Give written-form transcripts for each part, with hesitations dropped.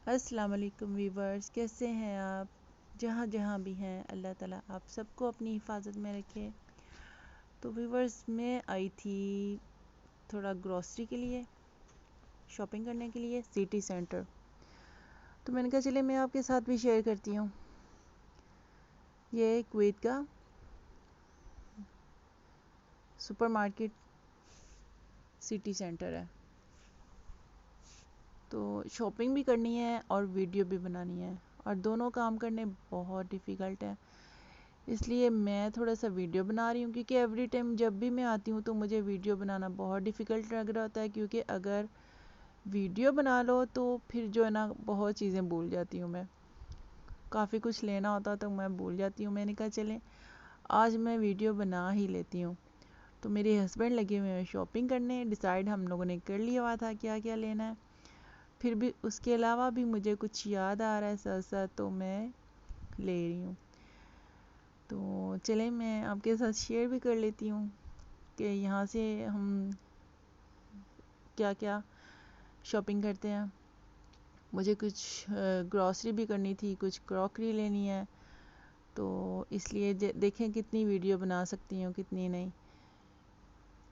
अस्सलाम वालेकुम वीवर्स, कैसे हैं आप? जहाँ जहाँ भी हैं, अल्लाह ताला आप सबको अपनी हिफाजत में रखे। तो वीवर्स, मैं आई थी थोड़ा ग्रॉसरी के लिए, शॉपिंग करने के लिए सिटी सेंटर। तो मैंने कहा चले मैं आपके साथ भी शेयर करती हूँ। ये कुवैत का सुपरमार्केट सिटी सेंटर है। तो शॉपिंग भी करनी है और वीडियो भी बनानी है, और दोनों काम करने बहुत डिफ़िकल्ट है। इसलिए मैं थोड़ा सा वीडियो बना रही हूँ, क्योंकि एवरी टाइम जब भी मैं आती हूँ तो मुझे वीडियो बनाना बहुत डिफ़िकल्ट लग रहा होता है। क्योंकि अगर वीडियो बना लो तो फिर जो है ना, बहुत चीज़ें भूल जाती हूँ मैं। काफ़ी कुछ लेना होता तो मैं भूल जाती हूँ। मैंने कहा चलें आज मैं वीडियो बना ही लेती हूँ। तो मेरे हस्बैंड लगे हुए हैं शॉपिंग करने। डिसाइड हम लोगों ने कर लिया हुआ था क्या क्या लेना है। फिर भी उसके अलावा भी मुझे कुछ याद आ रहा है साथ साथ, तो मैं ले रही हूँ। तो चलें मैं आपके साथ शेयर भी कर लेती हूँ कि यहाँ से हम क्या क्या शॉपिंग करते हैं। मुझे कुछ ग्रॉसरी भी करनी थी, कुछ क्रॉकरी लेनी है। तो इसलिए देखें कितनी वीडियो बना सकती हूँ कितनी नहीं।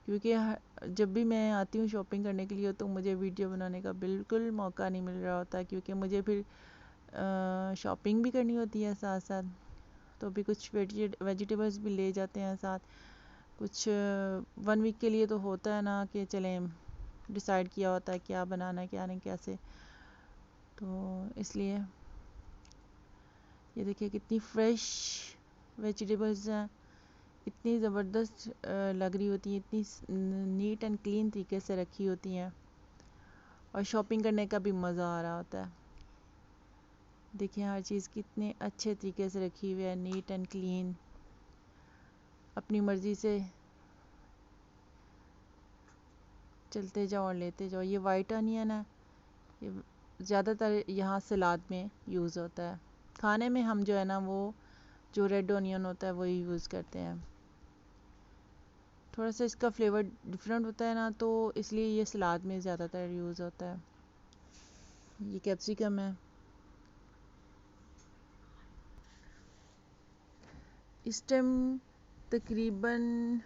क्योंकि जब भी मैं आती हूँ शॉपिंग करने के लिए तो मुझे वीडियो बनाने का बिल्कुल मौका नहीं मिल रहा होता, क्योंकि मुझे फिर शॉपिंग भी करनी होती है साथ साथ। तो भी कुछ वेजिटेबल्स भी ले जाते हैं साथ। कुछ 1 वीक के लिए तो होता है ना कि चलें डिसाइड किया होता है क्या बनाना है क्या नहीं कैसे। तो इसलिए ये देखिए कितनी फ्रेश वेजिटेबल्स हैं, इतनी ज़बरदस्त लग रही होती हैं, इतनी नीट एंड क्लीन तरीके से रखी होती हैं, और शॉपिंग करने का भी मज़ा आ रहा होता है। देखिए हर चीज़ कितने अच्छे तरीके से रखी हुई है, नीट एंड क्लीन। अपनी मर्ज़ी से चलते जाओ और लेते जाओ। ये वाइट अनियन है, ये ज़्यादातर यहाँ सलाद में यूज़ होता है। खाने में हम जो है ना वो जो रेड ऑनियन होता है वही यूज़ करते हैं। थोड़ा सा इसका फ्लेवर डिफरेंट होता है ना, तो इसलिए ये सलाद में ज़्यादातर यूज़ होता है। ये कैप्सिकम है। इस टाइम तकरीबन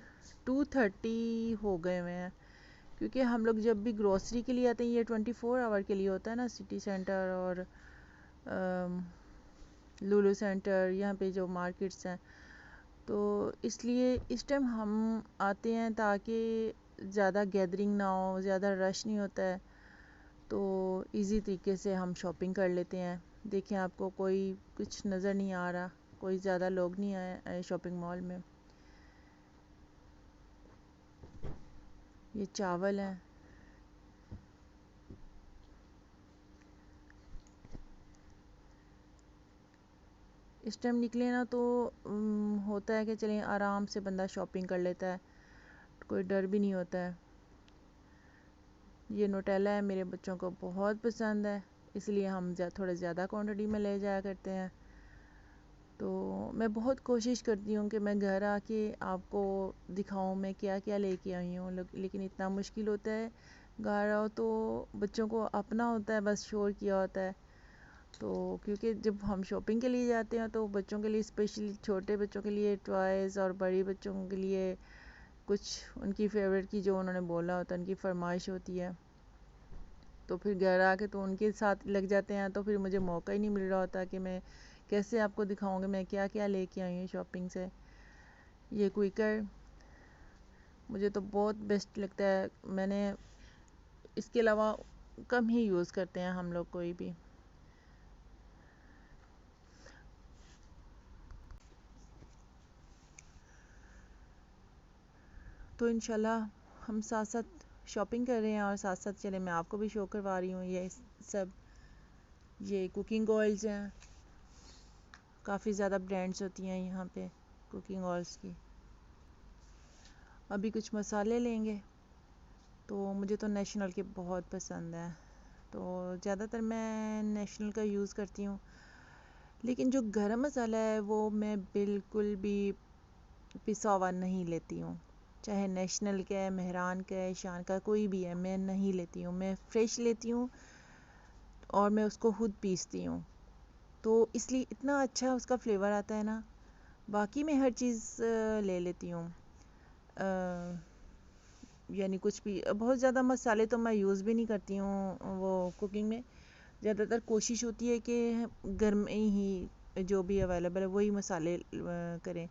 2:30 हो गए हुए हैं, क्योंकि हम लोग जब भी ग्रोसरी के लिए आते हैं, ये 24 आवर के लिए होता है ना सिटी सेंटर और लुलु सेंटर, यहाँ पे जो मार्केट्स हैं। तो इसलिए इस टाइम हम आते हैं ताकि ज़्यादा गैदरिंग ना हो, ज़्यादा रश नहीं होता है, तो इजी तरीके से हम शॉपिंग कर लेते हैं। देखें आपको कोई कुछ नज़र नहीं आ रहा, कोई ज़्यादा लोग नहीं आए शॉपिंग मॉल में। ये चावल है, इस टाइम निकले ना तो होता है कि चलें आराम से बंदा शॉपिंग कर लेता है, कोई डर भी नहीं होता है। ये नोटेला है, मेरे बच्चों को बहुत पसंद है, इसलिए हम थोड़ा ज़्यादा क्वांटिटी में ले जाया करते हैं। तो मैं बहुत कोशिश करती हूँ कि मैं घर आके आपको दिखाऊं मैं क्या क्या लेके आई हूँ, लेकिन इतना मुश्किल होता है। घर आओ तो बच्चों को अपना होता है, बस शोर किया होता है। तो क्योंकि जब हम शॉपिंग के लिए जाते हैं तो बच्चों के लिए स्पेशली छोटे बच्चों के लिए टॉयज़ और बड़े बच्चों के लिए कुछ उनकी फेवरेट की जो उन्होंने बोला होता है, उनकी फरमाइश होती है। तो फिर घर आके तो उनके साथ लग जाते हैं, तो फिर मुझे मौका ही नहीं मिल रहा होता कि मैं कैसे आपको दिखाऊंगी मैं क्या क्या लेके आई हूँ शॉपिंग से। ये क्विकर मुझे तो बहुत बेस्ट लगता है। मैंने इसके अलावा कम ही यूज़ करते हैं हम लोग कोई भी। तो इंशाल्लाह हम साथ साथ शॉपिंग कर रहे हैं और साथ साथ चले मैं आपको भी शो करवा रही हूँ ये सब। ये कुकिंग ऑयल्स हैं, काफ़ी ज़्यादा ब्रांड्स होती हैं यहाँ पे कुकिंग ऑयल्स की। अभी कुछ मसाले लेंगे, तो मुझे तो नेशनल के बहुत पसंद है, तो ज़्यादातर मैं नेशनल का यूज़ करती हूँ। लेकिन जो गरम मसाला है वो मैं बिल्कुल भी पिसा हुआ नहीं लेती हूँ, चाहे नेशनल का है, मेहरान का है, शान का, कोई भी है, मैं नहीं लेती हूँ। मैं फ्रेश लेती हूँ, और मैं उसको खुद पीसती हूँ, तो इसलिए इतना अच्छा उसका फ्लेवर आता है ना। बाकी मैं हर चीज़ ले लेती हूँ, यानी कुछ भी बहुत ज़्यादा मसाले तो मैं यूज़ भी नहीं करती हूँ वो कुकिंग में। ज़्यादातर कोशिश होती है कि घर में ही जो भी अवेलेबल है वही मसाले करें।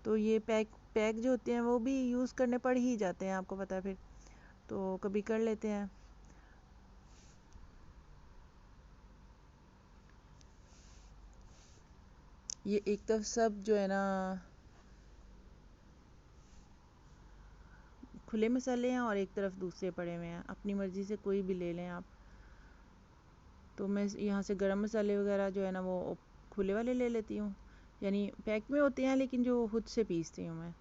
तो ये पैक पैक जो होते हैं वो भी यूज़ करने पड़ ही जाते हैं, आपको पता है, फिर तो कभी कर लेते हैं। ये एक तरफ सब जो है ना खुले मसाले हैं और एक तरफ दूसरे पड़े हुए हैं, अपनी मर्ज़ी से कोई भी ले लें आप। तो मैं यहाँ से गरम मसाले वगैरह जो है ना वो खुले वाले ले लेती हूँ, यानी पैक में होते हैं लेकिन जो खुद से पीसती हूँ मैं।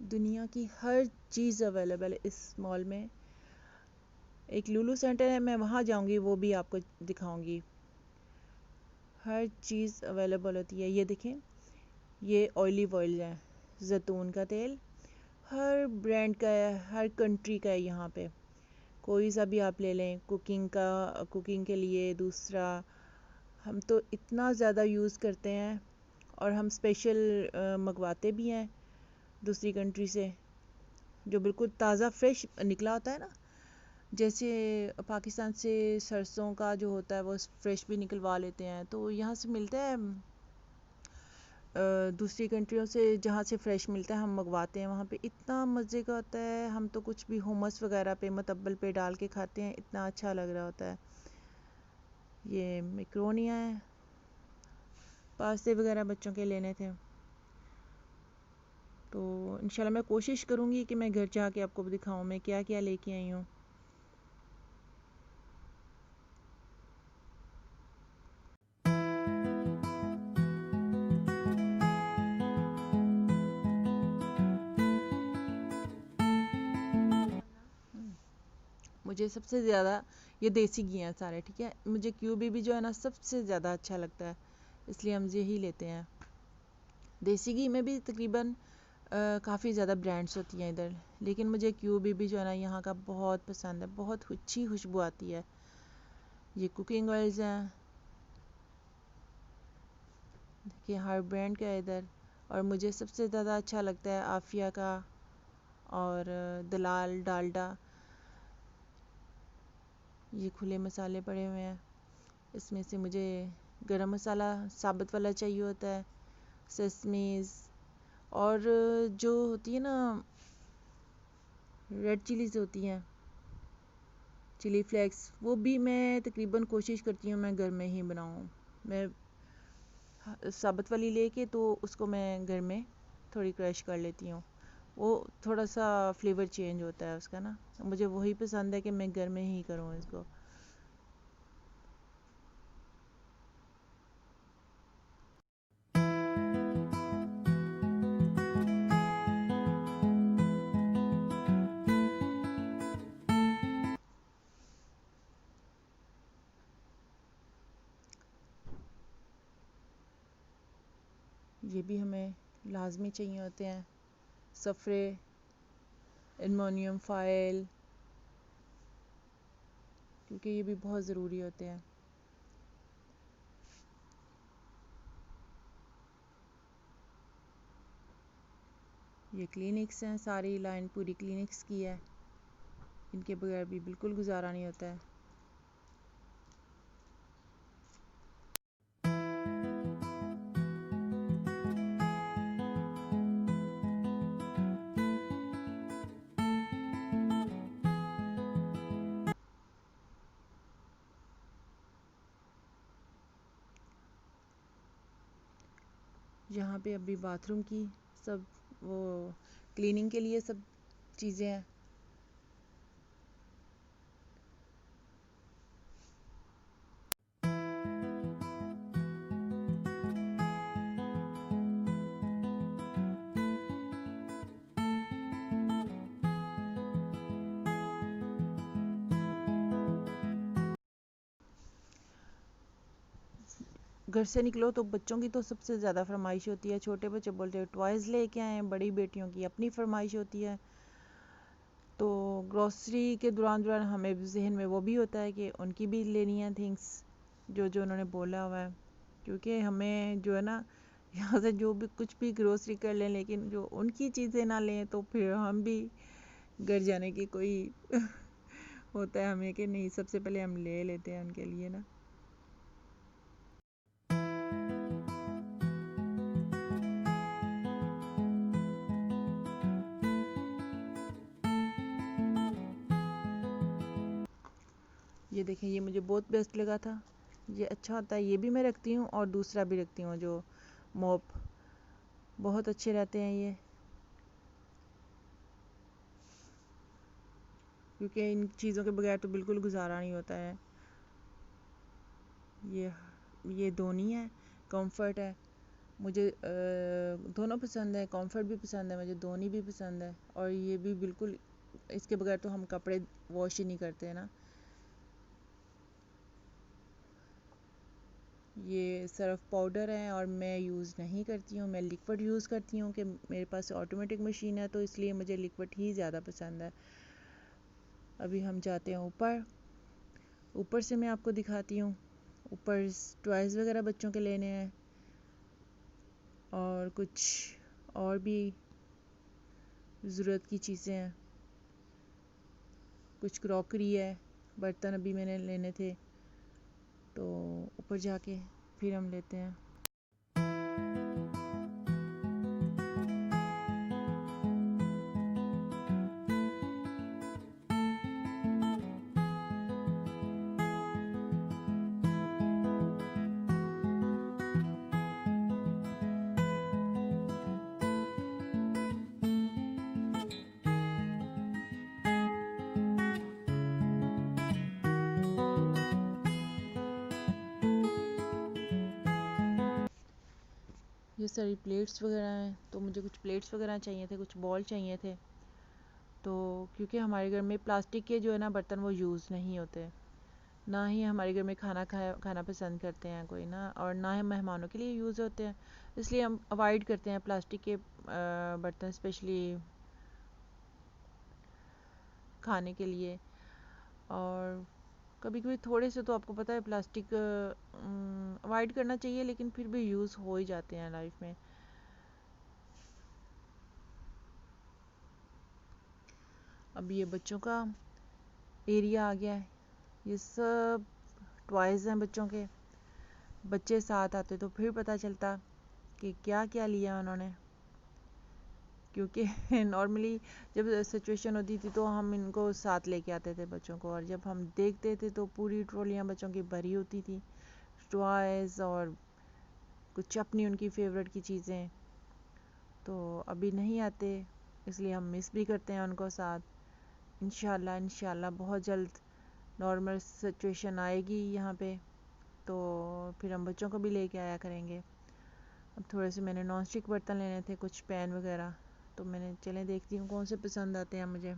दुनिया की हर चीज़ अवेलेबल है इस मॉल में। एक लुलु सेंटर है, मैं वहाँ जाऊँगी वो भी आपको दिखाऊँगी। हर चीज़ अवेलेबल होती है। ये देखें, ये ऑलिव ऑयल है, ज़ैतून का तेल, हर ब्रांड का है, हर कंट्री का है यहाँ पे। कोई सा भी आप ले लें कुकिंग का, कुकिंग के लिए। दूसरा, हम तो इतना ज़्यादा यूज़ करते हैं और हम स्पेशल मंगवाते भी हैं दूसरी कंट्री से, जो बिल्कुल ताज़ा फ्रेश निकला होता है ना। जैसे पाकिस्तान से सरसों का जो होता है वो फ्रेश भी निकलवा लेते हैं, तो यहाँ से मिलता है। दूसरी कंट्रियों से जहाँ से फ़्रेश मिलता है हम मंगवाते हैं, वहाँ पे इतना मज़े का होता है। हम तो कुछ भी हुमस वगैरह पे मतब्बल पे डाल के खाते हैं, इतना अच्छा लग रहा होता है। ये मैक्रोनियाँ हैं, पास्ते वगैरह बच्चों के लेने थे, तो इंशाल्लाह मैं कोशिश करूँगी कि मैं घर जाके आपको दिखाऊँ मैं क्या क्या लेके आई हूँ। मुझे सबसे ज़्यादा ये देसी घी हैं सारे, ठीक है। मुझे क्यूबी भी जो है ना सबसे ज़्यादा अच्छा लगता है, इसलिए हम यही लेते हैं। देसी घी में भी तकरीबन काफ़ी ज़्यादा ब्रांड्स होती हैं इधर, लेकिन मुझे क्यूबी भी जो है ना यहाँ का बहुत पसंद है, बहुत अच्छी खुशबू आती है। ये कुकिंग ऑयल्स हैं, देखिए हर ब्रांड का है इधर। और मुझे सबसे ज़्यादा अच्छा लगता है आफिया का और दलाल डालडा। ये खुले मसाले पड़े हुए हैं, इसमें से मुझे गरम मसाला साबुत वाला चाहिए होता है, सेसमीज, और जो होती है ना रेड चिलीज होती हैं, चिली फ्लेक्स, वो भी मैं तकरीबन कोशिश करती हूँ मैं घर में ही बनाऊँ। मैं साबुत वाली लेके तो उसको मैं घर में थोड़ी क्रश कर लेती हूँ, वो थोड़ा सा फ्लेवर चेंज होता है उसका ना। मुझे वही पसंद है कि मैं घर में ही करूँ इसको। ये भी हमें लाजमी चाहिए होते हैं, सफ़रे, एलुमिनियम फ़ाइल, क्योंकि ये भी बहुत ज़रूरी होते हैं। ये क्लिनिक्स हैं, सारी लाइन पूरी क्लिनिक्स की है, इनके बगैर भी बिल्कुल गुजारा नहीं होता है। यहाँ पे अभी बाथरूम की सब वो क्लीनिंग के लिए सब चीज़ें हैं। घर से निकलो तो बच्चों की तो सबसे ज़्यादा फरमाइश होती है। छोटे बच्चे बोलते हैं टॉयज़ लेके आए, बड़ी बेटियों की अपनी फरमाइश होती है। तो ग्रॉसरी के दौरान हमें जहन में वो भी होता है कि उनकी भी लेनी है थिंग्स जो जो उन्होंने बोला हुआ है, क्योंकि हमें जो है ना यहाँ से जो भी कुछ भी ग्रोसरी कर लें, लेकिन जो उनकी चीज़ें ना लें तो फिर हम भी घर जाने की कोई होता है हमें कि नहीं, सबसे पहले हम ले लेते हैं उनके लिए ना। ये देखें, ये मुझे बहुत बेस्ट लगा था, ये अच्छा होता है, ये भी मैं रखती हूँ और दूसरा भी रखती हूँ जो मॉप, बहुत अच्छे रहते हैं ये, क्योंकि इन चीज़ों के बगैर तो बिल्कुल गुजारा नहीं होता है। ये धोनी है, कंफर्ट है, मुझे दोनों पसंद है, कंफर्ट भी पसंद है, मुझे धोनी भी पसंद है, और ये भी बिल्कुल इसके बगैर तो हम कपड़े वॉश ही नहीं करते हैं ना। ये सर्फ पाउडर है और मैं यूज़ नहीं करती हूँ, मैं लिक्विड यूज़ करती हूँ कि मेरे पास ऑटोमेटिक मशीन है, तो इसलिए मुझे लिक्विड ही ज़्यादा पसंद है। अभी हम जाते हैं ऊपर, ऊपर से मैं आपको दिखाती हूँ। ऊपर टॉयज़ वगैरह बच्चों के लेने हैं और कुछ और भी ज़रूरत की चीज़ें हैं, कुछ क्रॉकरी है, बर्तन अभी मैंने लेने थे, तो ऊपर जाके फिर हम लेते हैं। ये सारी प्लेट्स वगैरह हैं, तो मुझे कुछ प्लेट्स वगैरह चाहिए थे, कुछ बॉल चाहिए थे, तो क्योंकि हमारे घर में प्लास्टिक के जो है ना बर्तन वो यूज़ नहीं होते, ना ही हमारे घर में खाना पसंद करते हैं कोई ना, और ना ही मेहमानों के लिए यूज़ होते हैं, इसलिए हम अवॉइड करते हैं प्लास्टिक के बर्तन, स्पेशली खाने के लिए। और कभी कभी थोड़े से तो आपको पता है प्लास्टिक अवॉइड करना चाहिए, लेकिन फिर भी यूज़ हो ही जाते हैं लाइफ में। अब ये बच्चों का एरिया आ गया है, ये सब टॉयज़ हैं बच्चों के, बच्चे साथ आते तो फिर पता चलता कि क्या क्या लिया उन्होंने, क्योंकि नॉर्मली जब सिचुएशन होती थी तो हम इनको साथ लेके आते थे बच्चों को, और जब हम देखते थे तो पूरी ट्रॉलियाँ बच्चों की भरी होती थी टॉयज़ और कुछ अपनी उनकी फेवरेट की चीज़ें। तो अभी नहीं आते, इसलिए हम मिस भी करते हैं उनको साथ। इंशाल्लाह बहुत जल्द नॉर्मल सिचुएशन आएगी यहाँ पे, तो फिर हम बच्चों को भी लेके आया करेंगे। अब थोड़े से मैंने नॉन स्टिक बर्तन लेने थे, कुछ पैन वगैरह, तो मैंने चलें देखती हूँ कौन से पसंद आते हैं मुझे।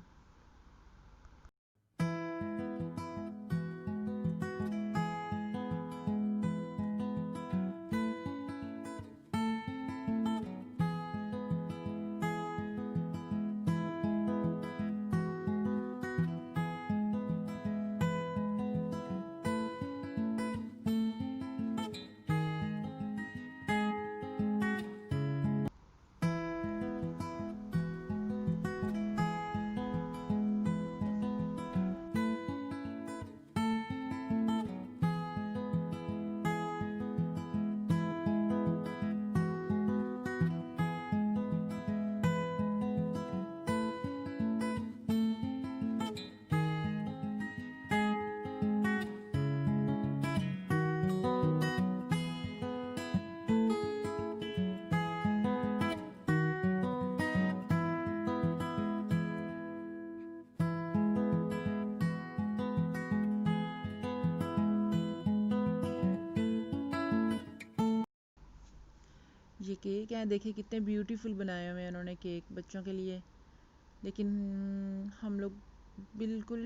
केक हैं, देखिए कितने ब्यूटीफुल बनाए हुए हैं उन्होंने केक बच्चों के लिए। लेकिन हम लोग बिल्कुल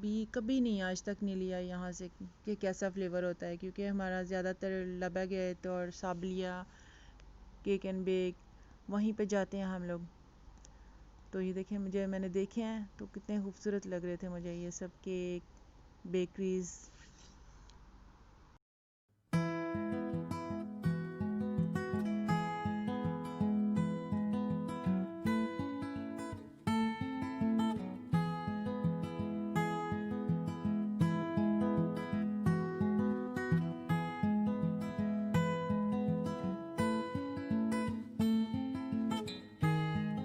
भी कभी नहीं आज तक नहीं लिया यहाँ से कि कैसा फ्लेवर होता है, क्योंकि हमारा ज़्यादातर लबैगेट और साबलिया केक एंड बेक वहीं पे जाते हैं हम लोग। तो ये देखिए मैंने देखे हैं तो कितने खूबसूरत लग रहे थे मुझे ये सब केक बेकरीज़।